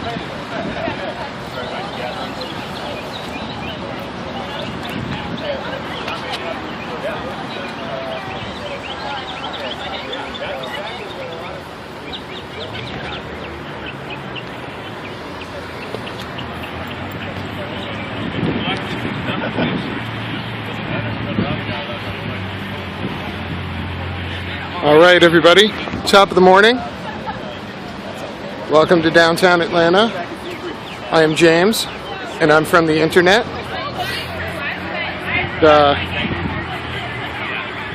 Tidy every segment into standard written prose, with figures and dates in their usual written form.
All right, everybody, top of the morning. Welcome to downtown Atlanta. I am James, and I'm from the internet.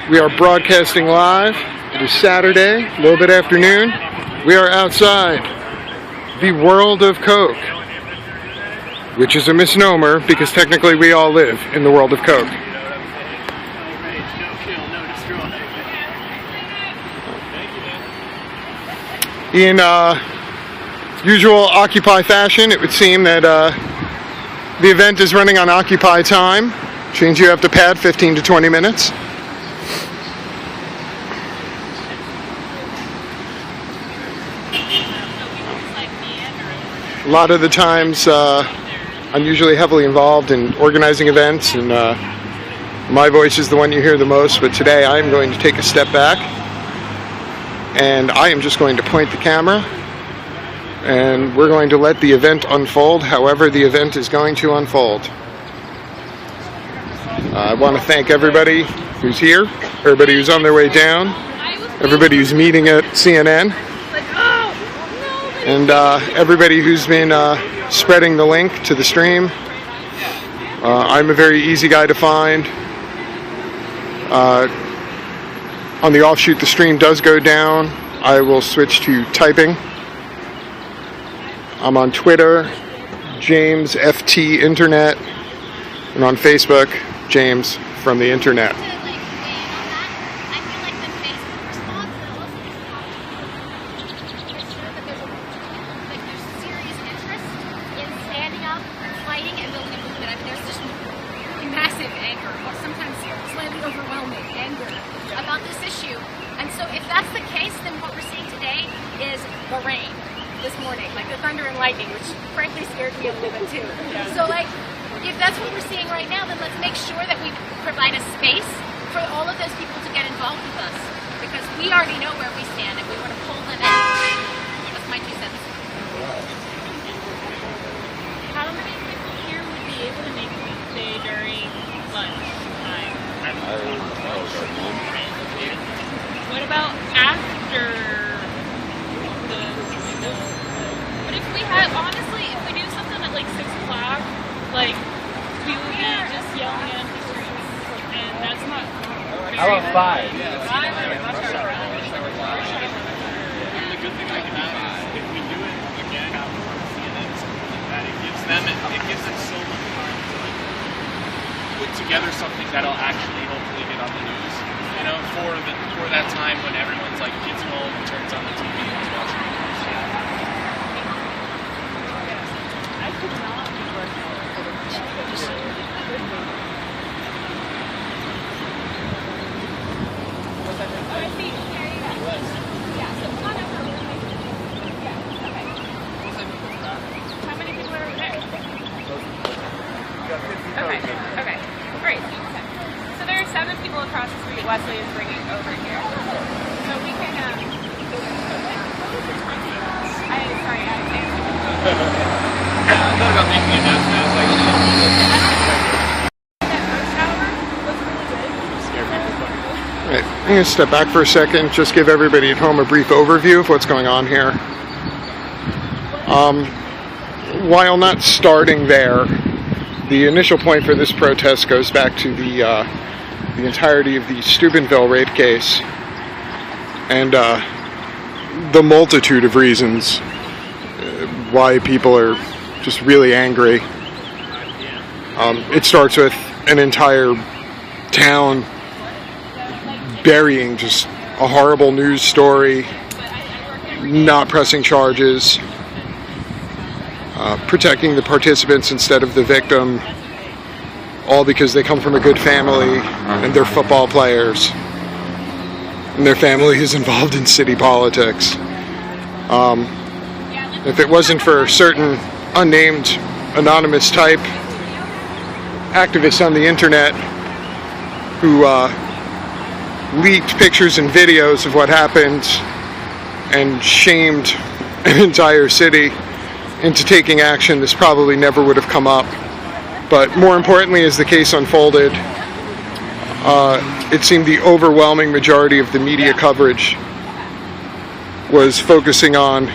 We are broadcasting live. It is Saturday, a little bit afternoon. We are outside the world of Coke, which is a misnomer because technically we all live in the world of Coke. In usual Occupy fashion, it would seem that the event is running on Occupy time, which means you have to pad 15 to 20 minutes. A lot of the times I'm usually heavily involved in organizing events, and my voice is the one you hear the most, but today I am going to take a step back. And I am just going to point the camera, and we're going to let the event unfold however the event is going to unfold. I want to thank everybody who's here, everybody who's on their way down, everybody who's meeting at CNN, and everybody who's been spreading the link to the stream. I'm a very easy guy to find. On the offshoot the stream does go down, I will switch to typing. I'm on Twitter, JamesFromTheInternet, and on Facebook, James from the Internet. About this issue. And so if that's the case, then what we're seeing today is the rain this morning, like the thunder and lightning, which frankly scared me a little bit too. So like, if that's what we're seeing right now, then let's make sure that we provide a space for all of those people to get involved with us, because we already know where we stand and we want to pull them in. That's my 2 cents. How many people here would be able to make a weekday during lunch time? What about after the window? But if we had, honestly, if we do something at like 6 o'clock, like, we would be just yelling at the streets, and that's not very How about 5? And the good thing I can add is if we do it again before CNN or something like that, it gives them so much time to like put together something that'll actually hopefully get on the news. You know, for that time when everyone's like gets home and turns on the TV and is watching the news. I could not be working for the Oh, I see. Yeah, so come on over. Yeah, okay. How many people are there? Okay. Great. So there are 7 people across the street Wesley is bringing over here. So we can, I thought about making an announcement. Right, I'm going to step back for a second, just give everybody at home a brief overview of what's going on here. While not starting there, the initial point for this protest goes back to the entirety of the Steubenville rape case and the multitude of reasons why people are just really angry. It starts with an entire town burying just a horrible news story, not pressing charges, protecting the participants instead of the victim, all because they come from a good family and they're football players and their family is involved in city politics. If it wasn't for certain unnamed, anonymous type activists on the internet who leaked pictures and videos of what happened and shamed an entire city into taking action, this probably never would have come up. But more importantly, as the case unfolded, it seemed the overwhelming majority of the media coverage was focusing on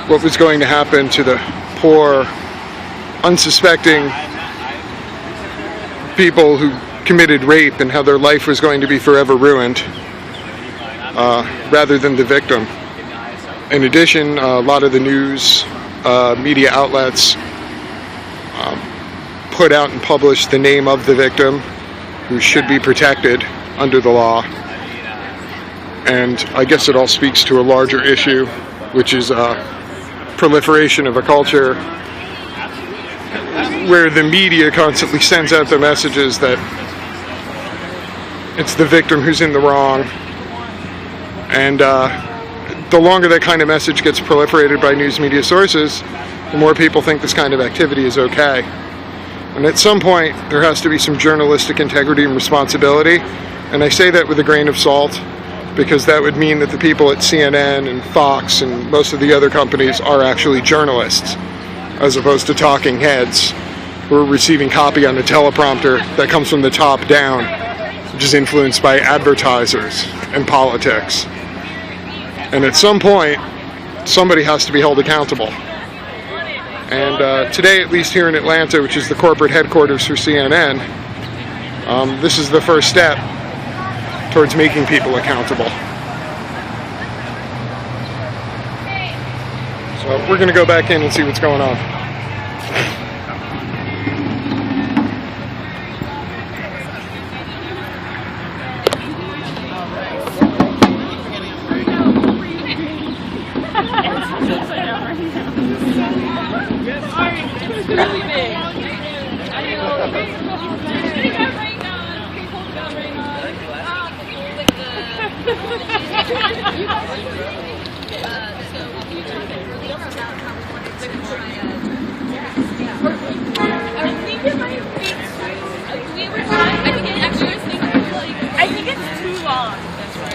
what was going to happen to the poor, unsuspecting people who committed rape and how their life was going to be forever ruined, rather than the victim. In addition, a lot of the news media outlets put out and published the name of the victim, who should be protected under the law. And I guess it all speaks to a larger issue, which is proliferation of a culture where the media constantly sends out the messages that it's the victim who's in the wrong. And the longer that kind of message gets proliferated by news media sources, the more people think this kind of activity is okay. And at some point, there has to be some journalistic integrity and responsibility. And I say that with a grain of salt, because that would mean that the people at CNN and Fox and most of the other companies are actually journalists, as opposed to talking heads who are receiving copy on a teleprompter that comes from the top down, which is influenced by advertisers and politics. And at some point, somebody has to be held accountable. And today, at least here in Atlanta, which is the corporate headquarters for CNN, this is the first step towards making people accountable. So we're going to go back in and see what's going on. I think it's too long.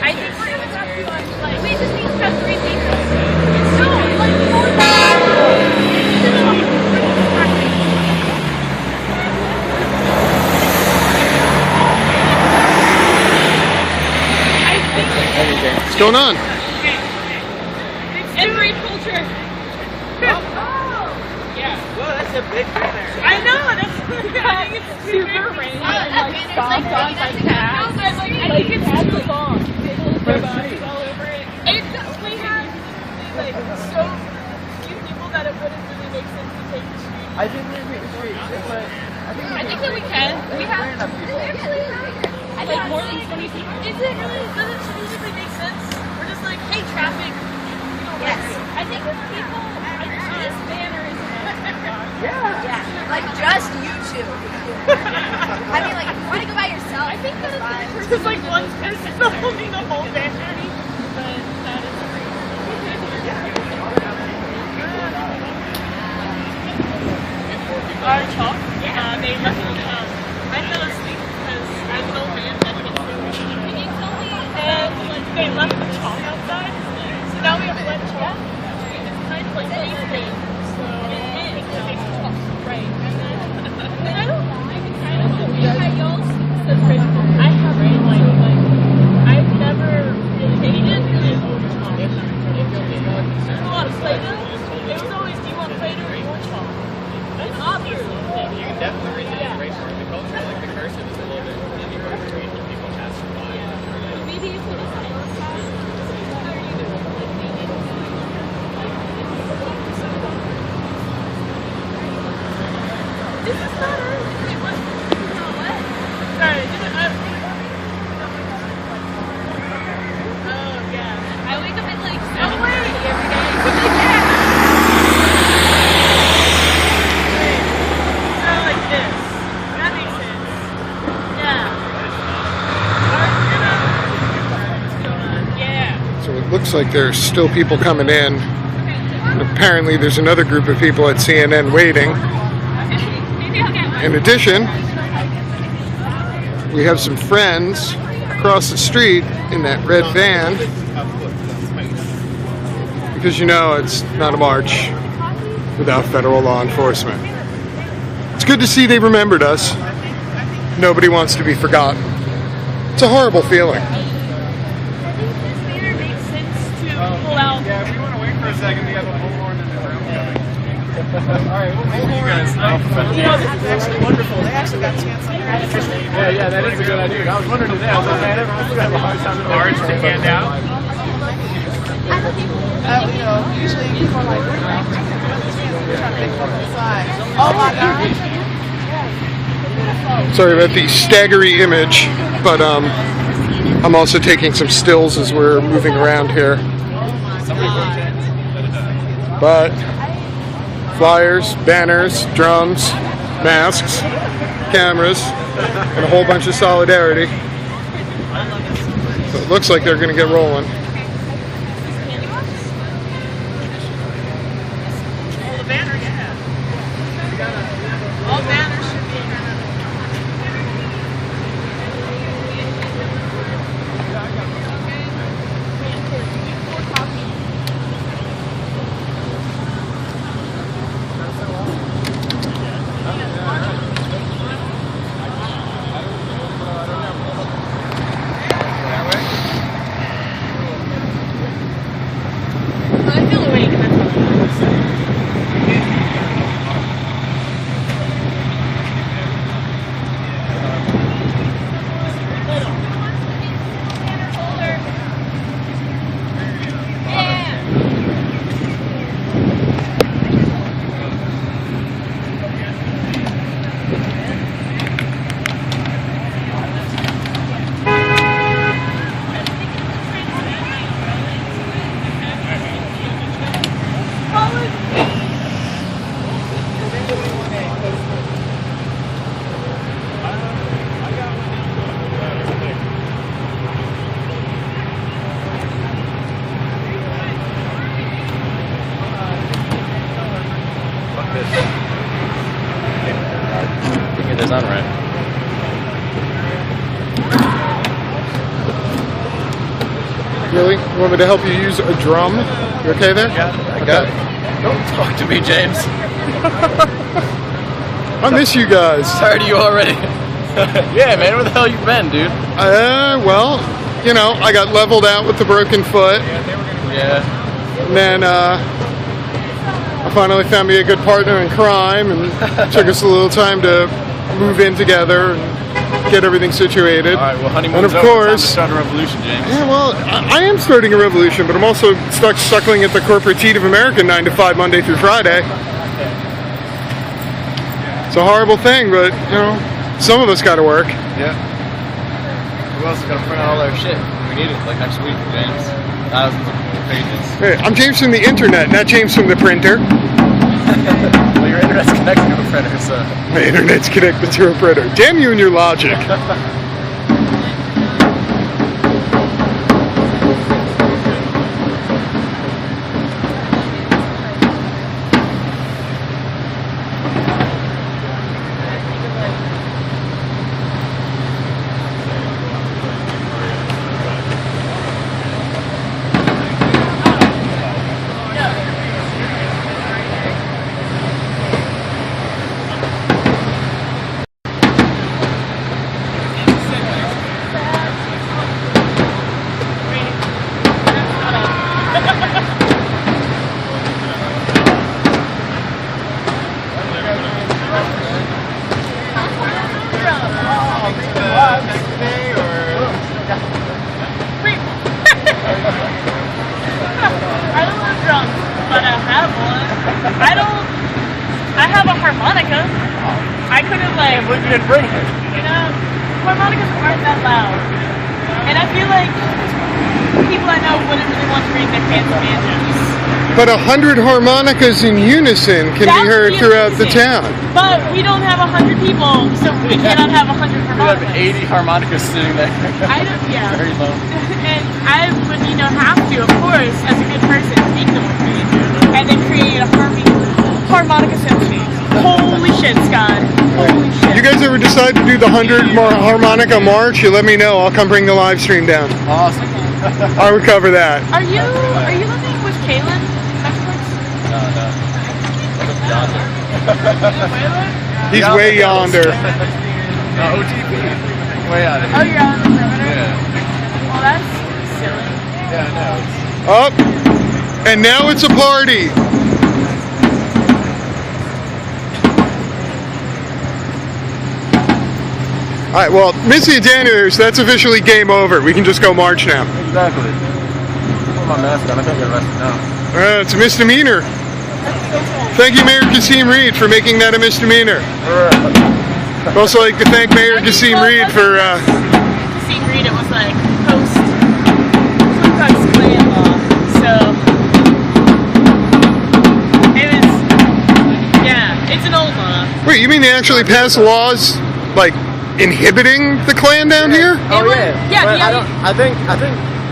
I think we're gonna talk too long. Like, we just need to have 3 people. No, like 4 What's going on? And rape culture. Yeah. Whoa, that's a big banner. I know, that's I think it's super random and like stomped on by cats. I think it's too long. Their bodies all over it. We have like so few people that it wouldn't really make sense to take the street. I think we're in the street, but I think that we can. We have like more than 20 people. Is it really? Does it strategically make sense? We're just like, hey, traffic. Yes. I think with people, this banner is enough. Yeah, like just you two. I mean, like, if you want to go by yourself, I think that fine. it's just like one person holding the whole banner, but that is great. Our chalk, they left it. I fell asleep because I was an old man that didn't and like, they left the chalk outside, so now we have wet chalk. It's kind of like painting, so it's chalk, right? And then I don't know. I don't know. I have read like I've never really hated it over chalk. There's a lot of Play-Doh. It was always, do you want Play-Doh or you want chalk? That's obviously the thing. You can definitely read the inspiration from the culture. Like the cursive is a little bit maybe hard to read, but people have survived. Maybe if we just this is not early. Wait, what? What? Sorry, oh, yeah. I wake up at like 7:30 every day. Not like this. That makes sense. Yeah. So it looks like there's still people coming in. Apparently there's another group of people at CNN waiting. In addition, we have some friends across the street in that red van, because you know it's not a march without federal law enforcement. It's good to see they remembered us. Nobody wants to be forgotten. It's a horrible feeling. Yeah, if you want to wait for a second, we have a bullhorn in the room coming. Alright, well, maybe you guys know. You know, this is actually wonderful. They actually got a chance on their education. Yeah, that is a good idea. I was wondering today, I was like, man, everyone's going to have a hard time. Cards to hand out? You know, usually people are like, we're trying to make one inside. Oh my God. Sorry about the staggery image, but I'm also taking some stills as we're moving around here. But flyers, banners, drums, masks, cameras, and a whole bunch of solidarity. So it looks like they're going to get rolling. All banners should be here. I feel awake, and that's what It is on right. Really? You want me to help you use a drum? You okay there? Yeah, I got it. Don't talk to me, James. I miss you guys. Tired of you already. Yeah, man, where the hell you been, dude? Well, you know, I got leveled out with the broken foot. Yeah. And then I finally found me a good partner in crime, and it took us a little time to move in together and get everything situated. All right, well, honeymoon's and of over. course, Time to start a revolution, James. yeah, well, I am starting a revolution, but I'm also suckling at the corporate teat of America 9 to 5, Monday through Friday. It's a horrible thing, but, you know, some of us got to work. Yeah. Who else is going to print out all our shit? We need it, like, next week, James. Thousands of pages. Hey, I'm James from the internet, not James from the printer. Well, your internet's connected to a printer, so... My internet's connected to a printer. Damn you and your logic. I don't want drums, but I have one. I have a harmonica. I could have, like, What you didn't bring it? you know, harmonicas aren't that loud. And I feel like people I know wouldn't really want to bring their fancy banjos. But 100 harmonicas in unison can That be would heard be throughout the amazing. town. But we don't have 100 people, so we cannot have 100 We have harmonicas. 80 harmonicas sitting there. I don't, yeah. Very low. And I would, have to, of course, as a good person, speak them with me, and then create harmonica sounds change. Holy shit, Scott. Holy shit. You guys ever decide to do the 100 harmonica march? You let me know. I'll come bring the live stream down. Awesome. I would cover that. Are you living with Kaylin? No. Look up yonder. He's way yonder. OTP. Way out of Oh, here. you're on the perimeter? Yeah. Well, that's silly. Yeah, no. Up. And now it's a party. All right, well, Missy and Daniel, so that's officially game over. We can just go march now. Exactly. Put my mask on. I can't get arrested now. It's a misdemeanor. Thank you, Mayor Kasim Reed, for making that a misdemeanor. I'd also like to thank Mayor Kasim Reed for... Kasim Reed, it was like Ku Klux Klan law. So it was, yeah, it's an old law. Wait, you mean they actually passed laws, like, inhibiting the Klan down here? Oh yeah. Yeah, But yeah. I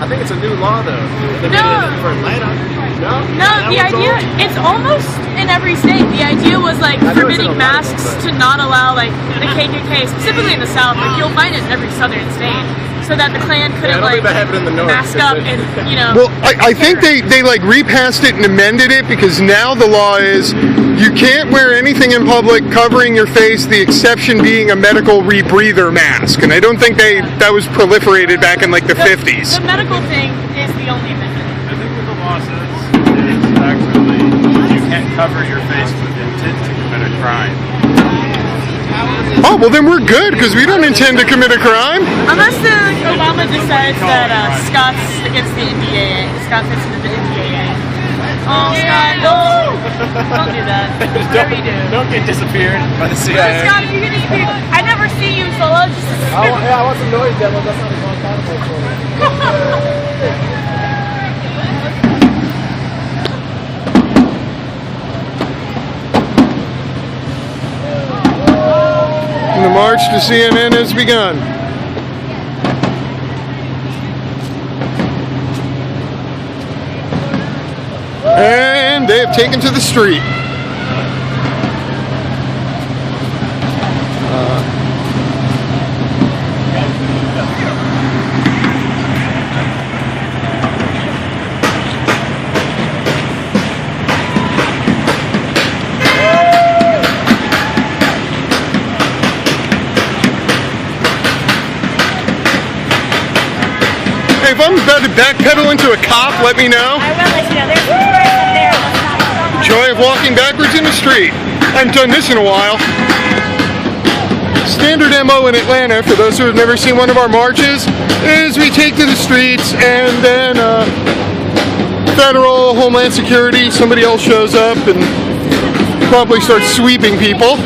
think it's a new law though. They made it for Atlanta. No, the idea, it's almost in every state. The idea was like I know it's forbidding in a lot of them, masks but- to not allow like the KKK, specifically in the South. Like you'll find it in every southern state. So that the Klan I couldn't don't like think that happened in the North. mask up and, you know. Well, I think they like repassed it and amended it because now the law is you can't wear anything in public covering your face, the exception being a medical rebreather mask. And I don't think that was proliferated back in like the 50s. The medical thing is the only amendment. I think what the law says is actually you can't cover your face with intent to commit a crime. Oh, well then we're good because we don't intend to commit a crime. Unless Obama decides that Scott's against the NDAA. Scott fits into the NDAA. Oh, Scott, don't do that. Whatever you do. Don't get disappeared by the CIA. Scott, if you get disappeared, I never see you solo. Just I want some noise demo. That's not a long time for me. And the march to CNN has begun. And they have taken to the street. Hey, if I'm about to backpedal into a cop, let me know. I will let you know. There's some tourists up there. Let's not Joy of walking backwards in the street. I haven't done this in a while. Standard MO in Atlanta, for those who have never seen one of our marches, is we take to the streets and then federal, Homeland Security, somebody else shows up and promptly starts sweeping people.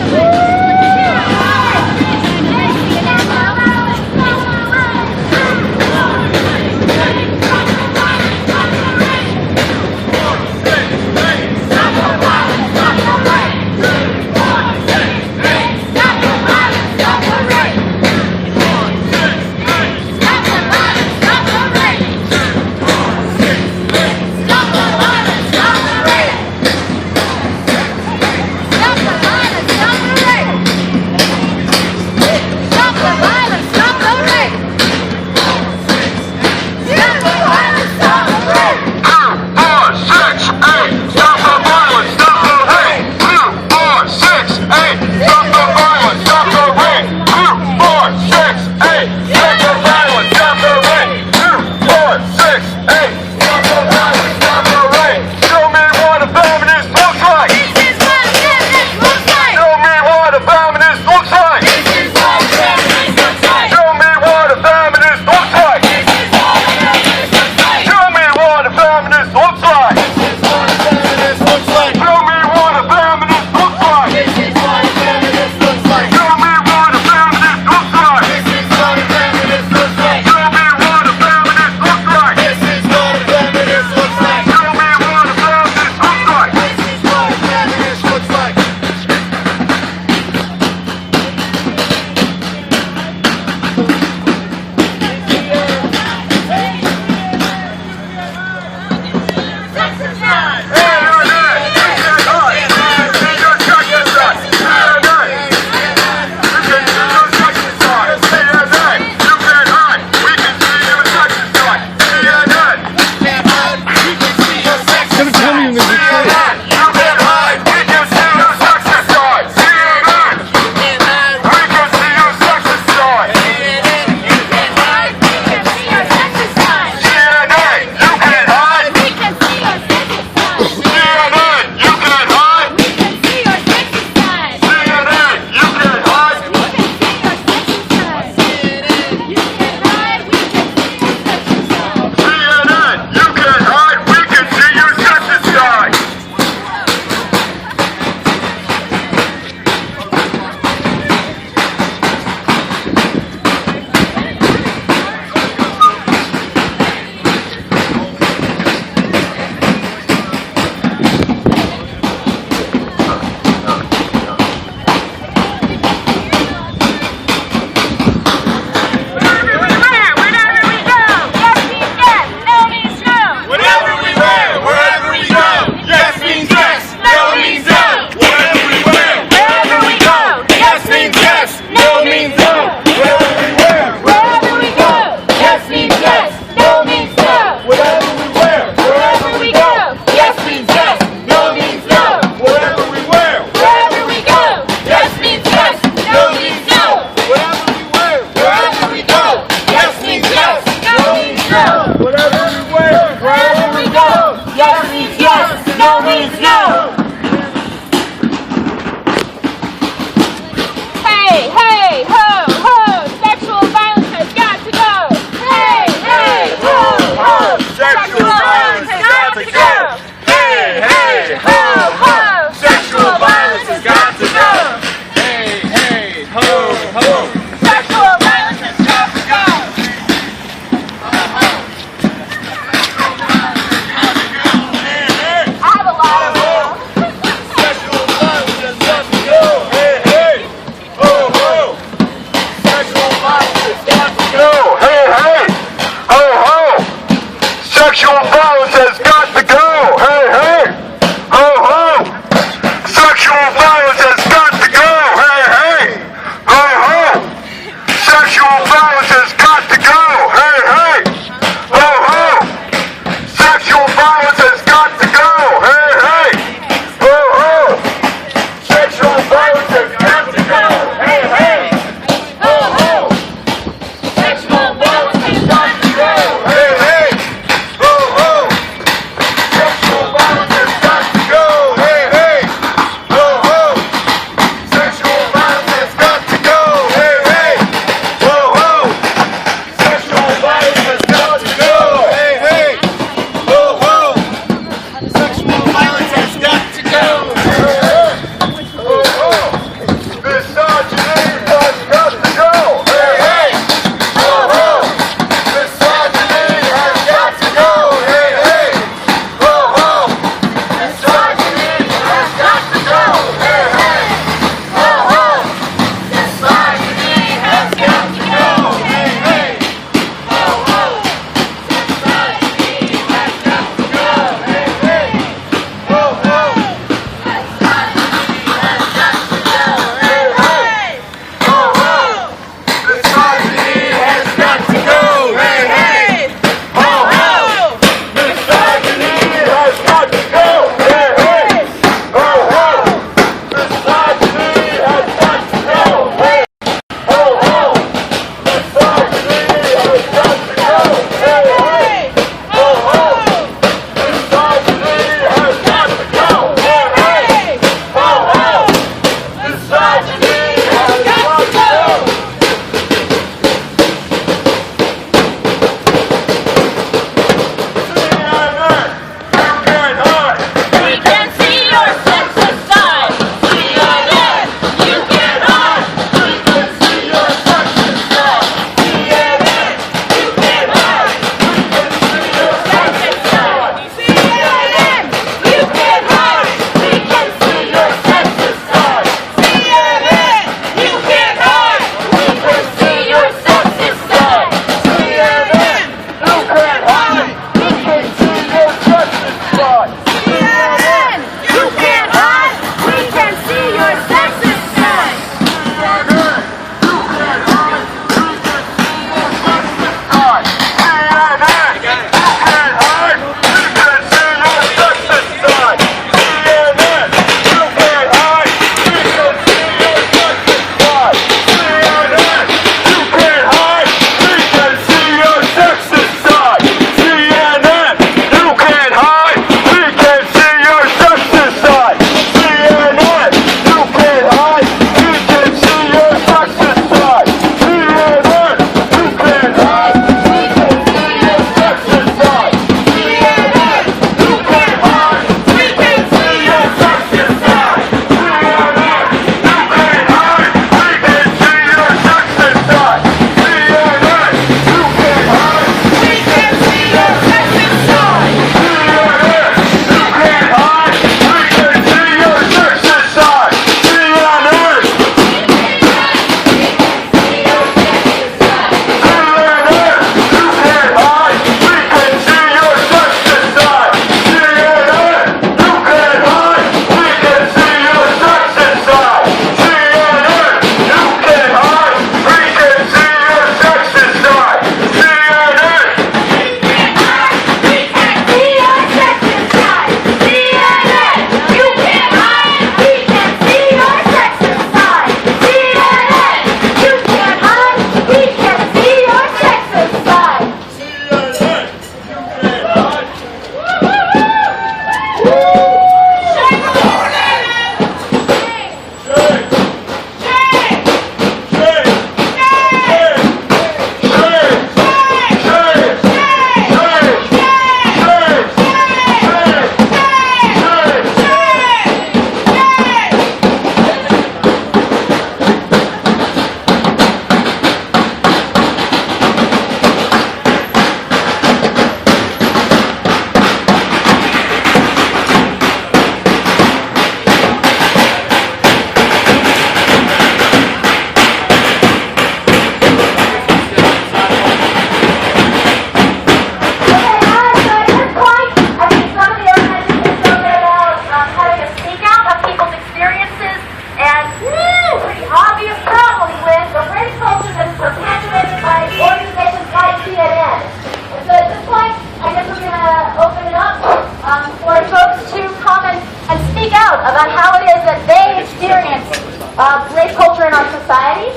race culture in our society,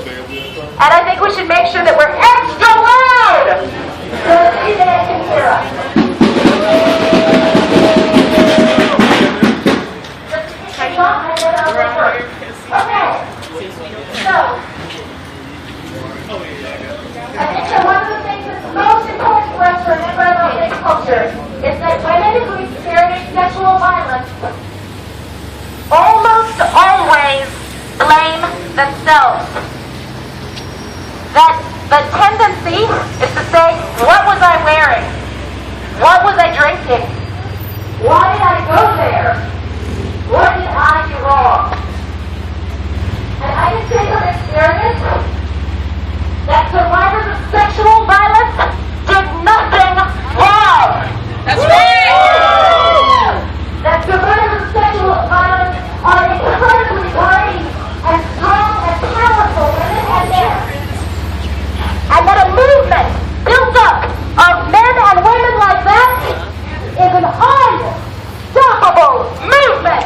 and I think we should make sure that we're extra loud so that they can hear us. Okay, so I think that one of the things that's most important for us to remember about race culture is that women who experience sexual violence almost always blame themselves. That the tendency is to say, what was I wearing? What was I drinking? Why did I go there? What did I do wrong? And I can say from experience that survivors of sexual violence did nothing wrong. That's right! That survivors of sexual violence are incredibly brave and strong and powerful women and men. And that a movement built up of men and women like that is an unstoppable movement.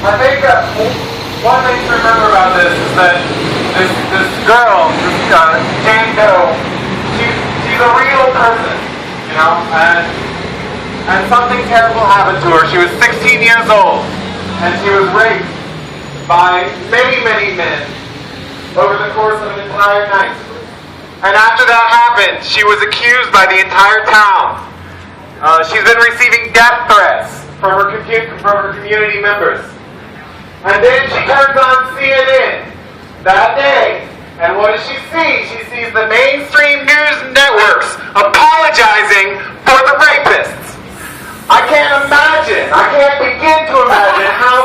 I think that one thing to remember about this is that this girl, Jane Doe, she's a real person, you know, and something terrible happened to her. She was 16 years old, and she was raped by many, many men over the course of an entire night. And after that happened, she was accused by the entire town. She's been receiving death threats from her community members. And then she turns on CNN that day, and what does she see? She sees the mainstream news networks apologizing for the rapists. I can't begin to imagine how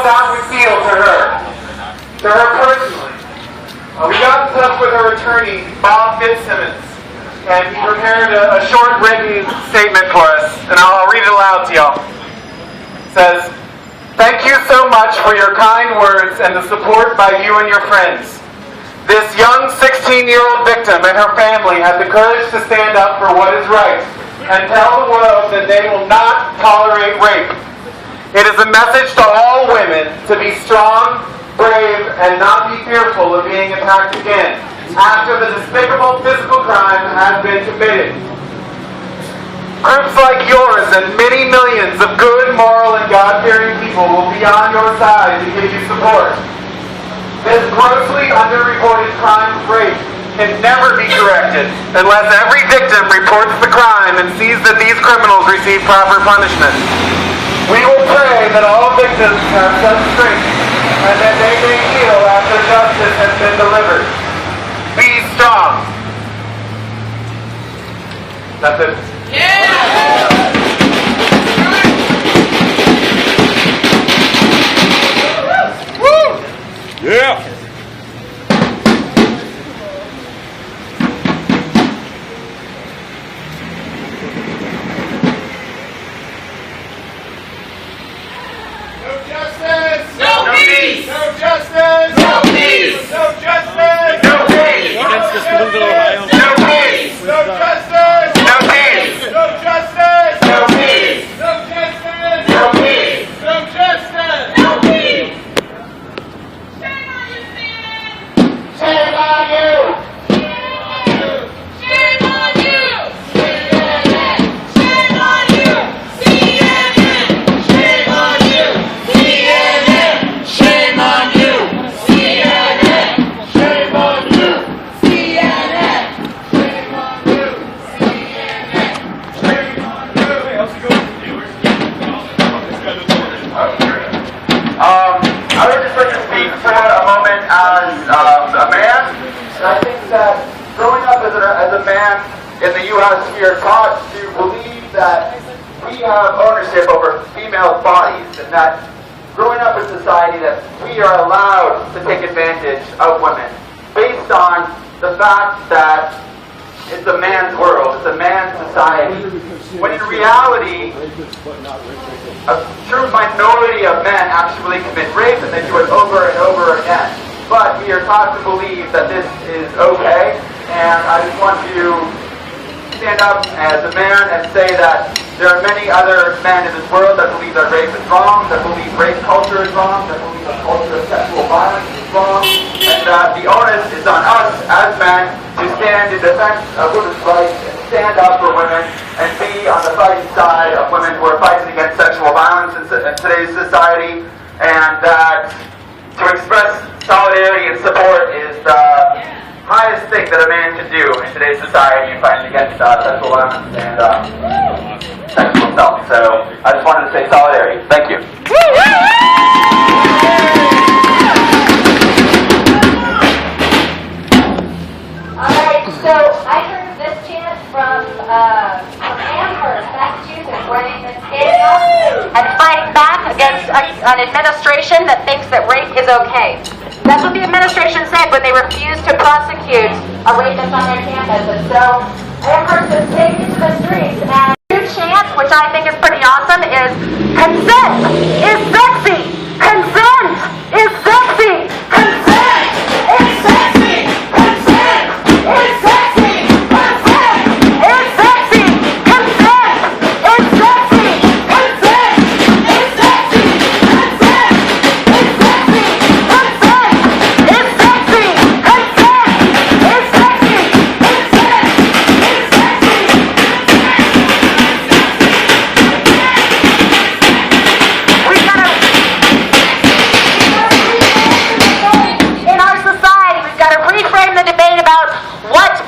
Fitzsimmons, and he prepared a short written statement for us, and I'll read it aloud to y'all. It says, "Thank you so much for your kind words and the support by you and your friends. This young 16-year-old victim and her family had the courage to stand up for what is right and tell the world that they will not tolerate rape. It is a message to all women to be strong, brave, and not be fearful of being attacked again after the despicable physical crime has been committed. Groups like yours and many millions of good, moral, and God-fearing people will be on your side to give you support. This grossly underreported crime of rape can never be corrected unless every victim reports the crime and sees that these criminals receive proper punishment. We will pray that all victims have such strength and that they may heal after justice has been delivered. Be strong." That's it. Yeah. No peace! No justice! No peace! No justice! No peace! Against the Steubenville, Ohio. No peace! No justice! No peace! No justice! No peace! No justice! No peace! No justice! No peace! Shame on you! Shame on you! CNN! Shame on you! CNN! Shame on you! CNN! Shame on you! CNN! Shame on you! CNN! Shame on you! Shame on you! I would just like to speak for a moment as a man. And I think that growing up as a man in the U.S., we are taught to believe that we have ownership over female bodies, and that growing up in society that we are allowed to take advantage of women based on the fact that it's a man's world, it's a man's society. When in reality, a true minority of men actually commit rape, and they do it over and over again. But we are taught to believe that this is okay, and I just want to stand up as a man and say that there are many other men in this world that believe that rape is wrong, that believe rape culture is wrong, that believe the culture of sexual violence is wrong, and that the onus is on us as men to stand in defense of women's rights and stand up for women and be on the fighting side of women who are fighting against sexual violence in today's society, and that to express solidarity and support is the highest thing that a man can do in today's society in fighting against sexual violence and sexual assault. So I just wanted to say solidarity. Thank you. Alright, so I heard this chant from Amherst, Massachusetts, where they've been standing up and fighting back against an administration that thinks that rape is okay. That's what the administration said when they refused to prosecute a rapist on their campus. And so Amherst is taken to the streets, and the new chant, which I think is pretty awesome, is consent is sexy! Consent is sexy! Consent is sexy! Consent is sexy! Consent is sexy! Consent is sexy! Consent is sexy! Consent is sexy! Consent is sexy! Consent is sexy! Consent is sexy! We gotta in our society, we've got to reframe the debate about what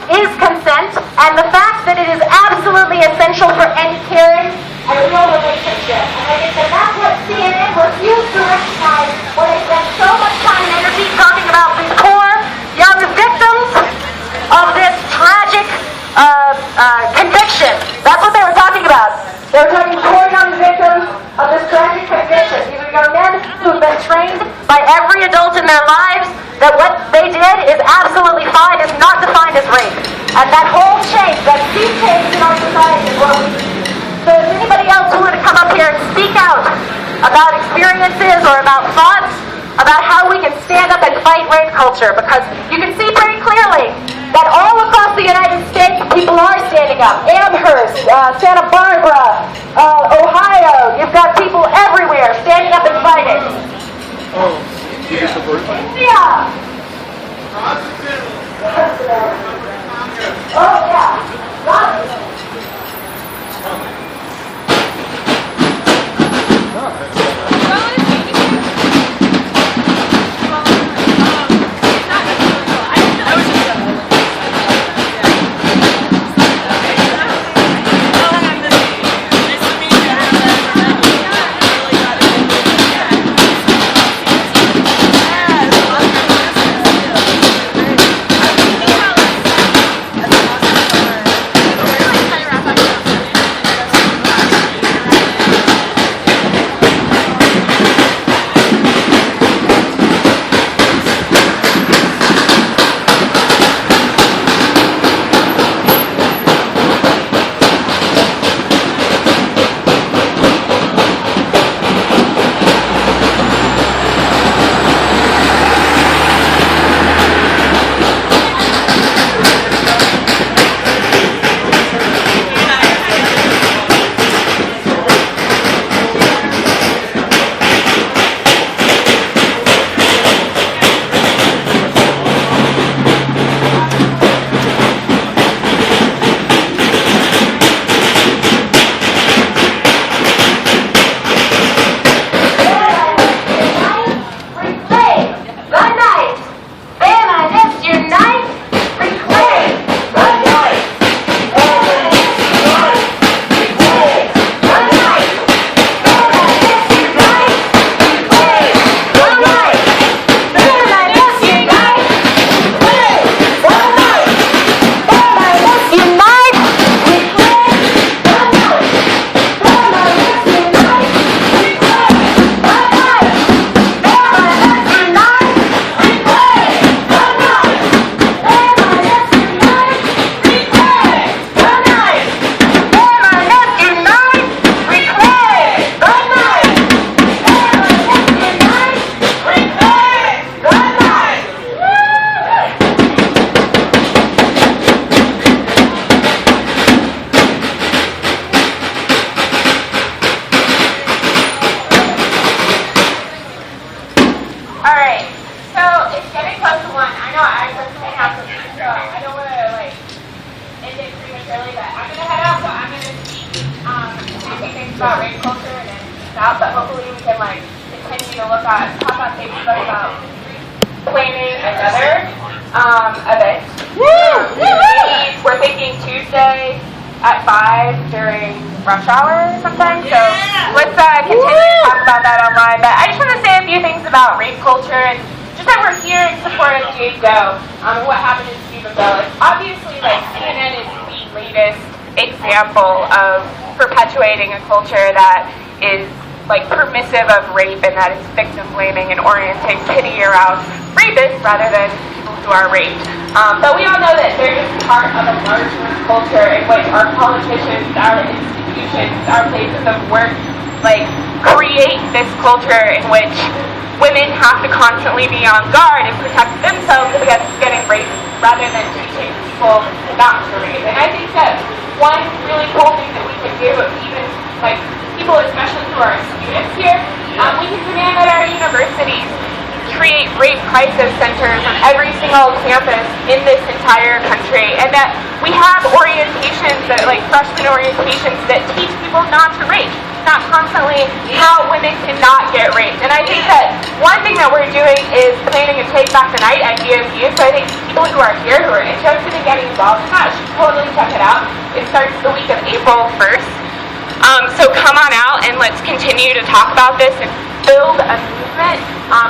is consent and the fact that it is absolutely essential for any caring and real relationship. And I think that that's what CNN refused to recognize when they spent so much time and energy talking about the poor young victims of this tragic conviction. That's what they were talking about. They were talking poor young victims of this tragic conviction. These are young men who've been trained by every adult in their lives that what they did is is absolutely fine is not defined as rape. And that whole change, that sea change in our society is what we need. So if anybody else who were to come up here and speak out about experiences or about thoughts about how we can stand up and fight rape culture, because you can see very clearly that all across the United States, people are standing up. Amherst, Santa Barbara, Ohio, you've got people everywhere standing up and fighting. Oh, you get support? Yeah. Oh, yeah. About rape culture and stuff, but hopefully we can continue to talk on Facebook about planning another event. We're thinking Tuesday at 5 during rush hour or something. So let's continue to talk about that online. But I just want to say a few things about rape culture and just that we're here in support of Jane Doe and what happened in Steubenville. It's obviously CNN is the latest example of perpetuating a culture that is permissive of rape and that is victim blaming and orienting pity around rapists rather than people who are raped. But we all know that they're just part of a larger culture in which our politicians, our institutions, our places of work create this culture in which women have to constantly be on guard and protect themselves against getting raped rather than teaching people not to rape. And I think that one really cool thing that we can do, even people, especially who are students here, we can demand that our universities create rape crisis centers on every single campus in this entire country, and that we have orientations that, freshman orientations that teach people not to rape, not constantly how women cannot get raped. And I think that one thing that we're doing is planning a Take Back the Night at DSU, so I think people who are here who are interested in getting involved in that should totally check it out. It starts the week of April 1st. So come on out and let's continue to talk about this and build a movement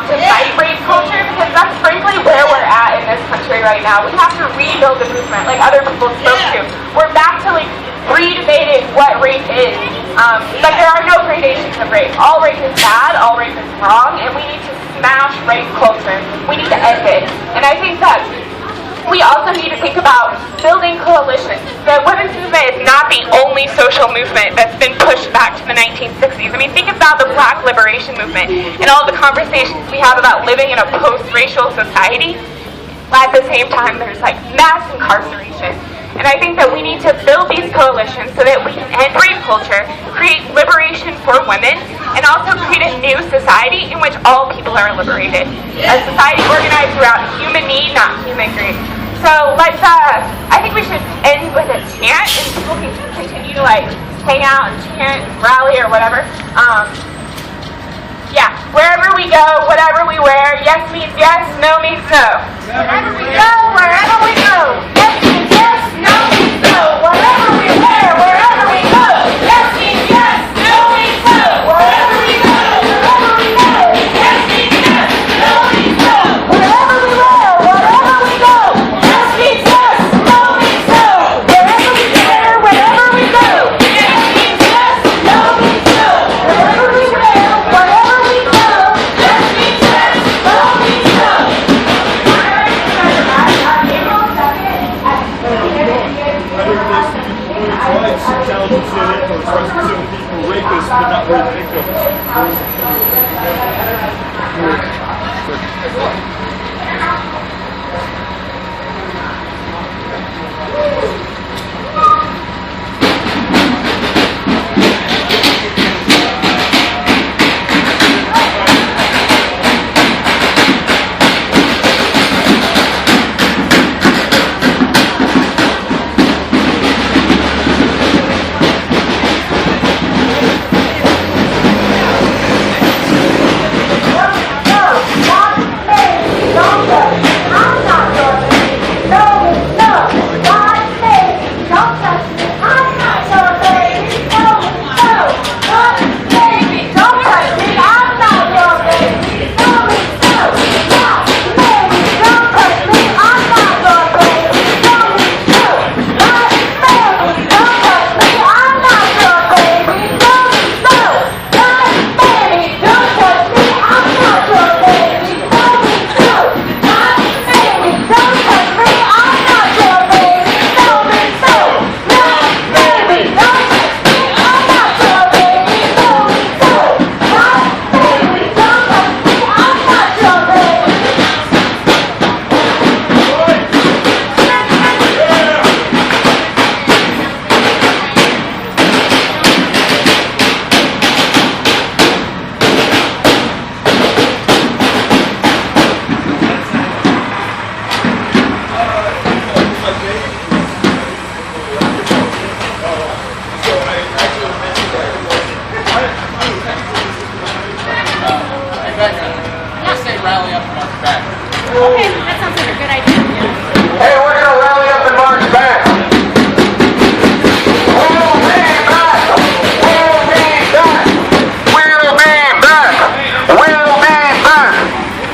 to fight rape culture, because that's frankly where we're at in this country right now. We have to rebuild the movement like other people spoke to. We're back to re-debating what rape is. There are no gradations of rape. All rape is bad, all rape is wrong, and we need to smash rape culture. We need to end it. And I think that also need to think about building coalitions. The women's movement is not the only social movement that's been pushed back to the 1960s. I mean, think about the Black liberation movement and all the conversations we have about living in a post-racial society. At the same time, there's like mass incarceration. And I think that we need to build these coalitions so that we can end rape culture, create liberation for women, and also create a new society in which all people are liberated. A society organized around human need, not human greed. So let's, I think we should end with a chant, and people can continue to like hang out and chant, rally, or whatever. Yeah, wherever we go, whatever we wear, yes means yes, no means no. Wherever we go, wherever we go, yes means yes, no means no. Whatever we wear, wherever we go, yes means yes, no means no. Wherever we go, wherever we go, yes means yes, no means no. Wherever we wear, wherever we go, yes means yes, no means no. Wherever we wear, wherever we go, yes means yes, no means no. Wherever we wear, whatever we go, yes means yes, no means no. Rapists, but not rape victims. Okay, that sounds like a good idea. Hey, we're going to rally up and march back. We'll be back. We'll be back. We'll be back. We'll be back.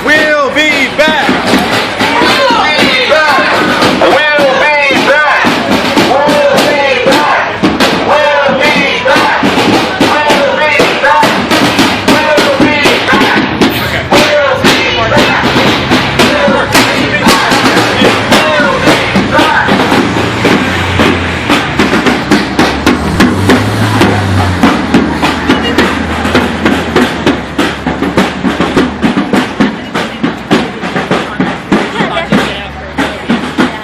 We'll be back. We'll be back. We'll be back. We'll be back. We'll be back. We'll be back. We'll be back. We'll be back.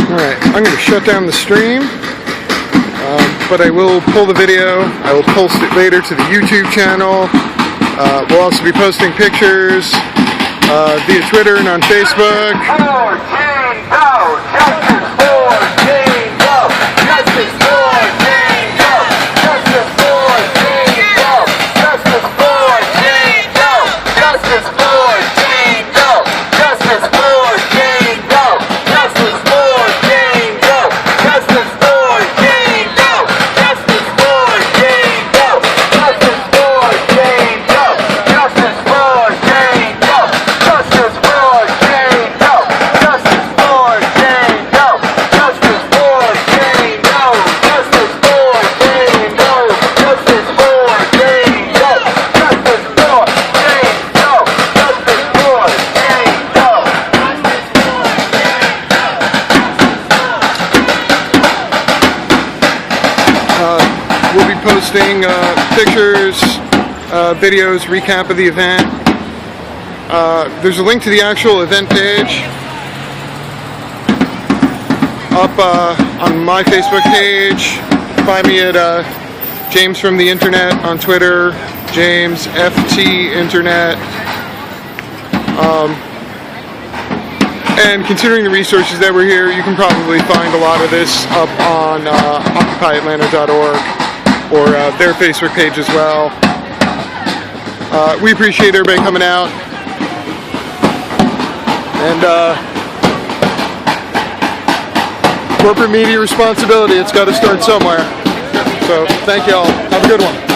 Alright, I'm going to shut down the stream, but I will pull the video. I will post it later to the YouTube channel. We'll also be posting pictures via Twitter and on Facebook. For Jane Doe, justice for Jane Doe, justice for Jane Doe, justice for Jane Doe, justice for Jane Doe, justice for Jane Doe, justice for Jane Doe, justice for Jane Doe, justice for Jane Doe, justice for Jane Doe, justice we'll be posting pictures, videos, recap of the event. There's a link to the actual event page up on my Facebook page. Find me at JamesFromTheInternet on Twitter, JamesFTInternet. And considering the resources that were here, you can probably find a lot of this up on OccupyAtlanta.org or their Facebook page as well. We appreciate everybody coming out. And corporate media responsibility, it's got to start somewhere. So thank you all. Have a good one.